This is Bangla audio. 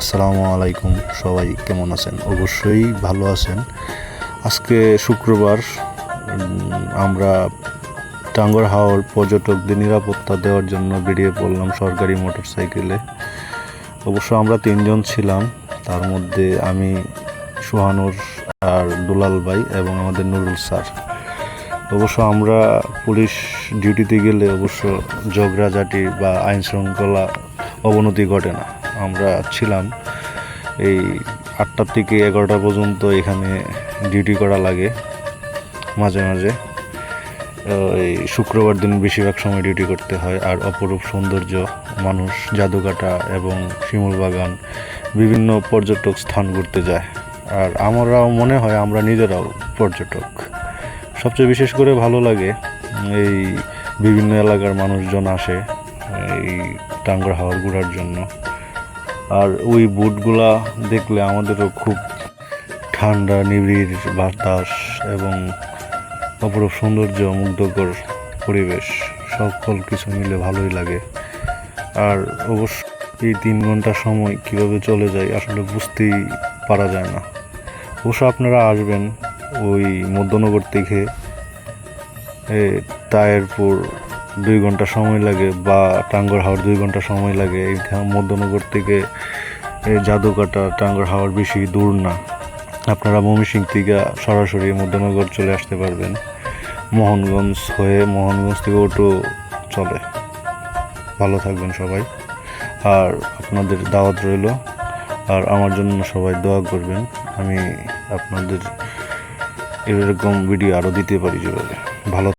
আসসালামু আলাইকুম। সবাই কেমন আছেন? অবশ্যই ভালো আছেন। আজকে শুক্রবার, আমরা টাঙ্গুয়ার হাওর পর্যটকদের নিরাপত্তা দেওয়ার জন্য বেরিয়ে পড়লাম সরকারি মোটরসাইকেলে। অবশ্য আমরা 3 জন ছিলাম, তার মধ্যে আমি, সুহানুর আর দুলাল ভাই এবং আমাদের নুরুল স্যার। অবশ্য আমরা পুলিশ ডিউটিতে গেলে অবশ্য ঝগড়াঝাটি বা আইন শৃঙ্খলা অবনতি ঘটে না। আমরা ছিলাম এই 8টা থেকে 11টা পর্যন্ত এখানে ডিউটি করা লাগে। মাঝে মাঝে এই শুক্রবার দিন বেশিরভাগ সময় ডিউটি করতে হয়। আর অপরূপ সৌন্দর্য, মানুষ, জাদুকাটা এবং শিমুল বাগান, বিভিন্ন পর্যটক স্থান ঘুরতে যায়। আর আমরাও মনে হয় আমরা নিজেরাও পর্যটক। সবচেয়ে বিশেষ করে ভালো লাগে এই বিভিন্ন এলাকার মানুষজন আসে এই টাঙ্গুয়ার হাওর ঘোরার জন্য। আর ওই বুটগুলা দেখলে আমাদেরও খুব ঠান্ডা নিবিড় বাতাস এবং অপরূপ সৌন্দর্য, মুগ্ধকর পরিবেশ, সকল কিছু মিলে ভালোই লাগে। আর অবশ্য এই 3 ঘন্টা সময় কীভাবে চলে যায় আসলে বুঝতেই পারা যায় না। অবশ্য আপনারা আসবেন ওই মধ্যনগর থেকে তায়েরপুর 2 ঘন্টা সময় লাগে, বা টাঙ্গুয়ার হাওর 2 ঘন্টা সময় লাগে। এই মধ্যনগর থেকে জাদুকাটা টাঙ্গুয়ার হাওর বেশি দূর না। আপনারা ময়মনসিংহ থেকে সরাসরি মধ্যনগর চলে আসতে পারবেন। মোহনগঞ্জ হয়ে, মোহনগঞ্জ থেকে অটো চলে। ভালো থাকবেন সবাই, আর আপনাদের দাওয়াত রইল। আর আমার জন্য সবাই দোয়া করবেন, আমি আপনাদের এরকম ভিডিও আরও দিতে পারি যেভাবে। ভালো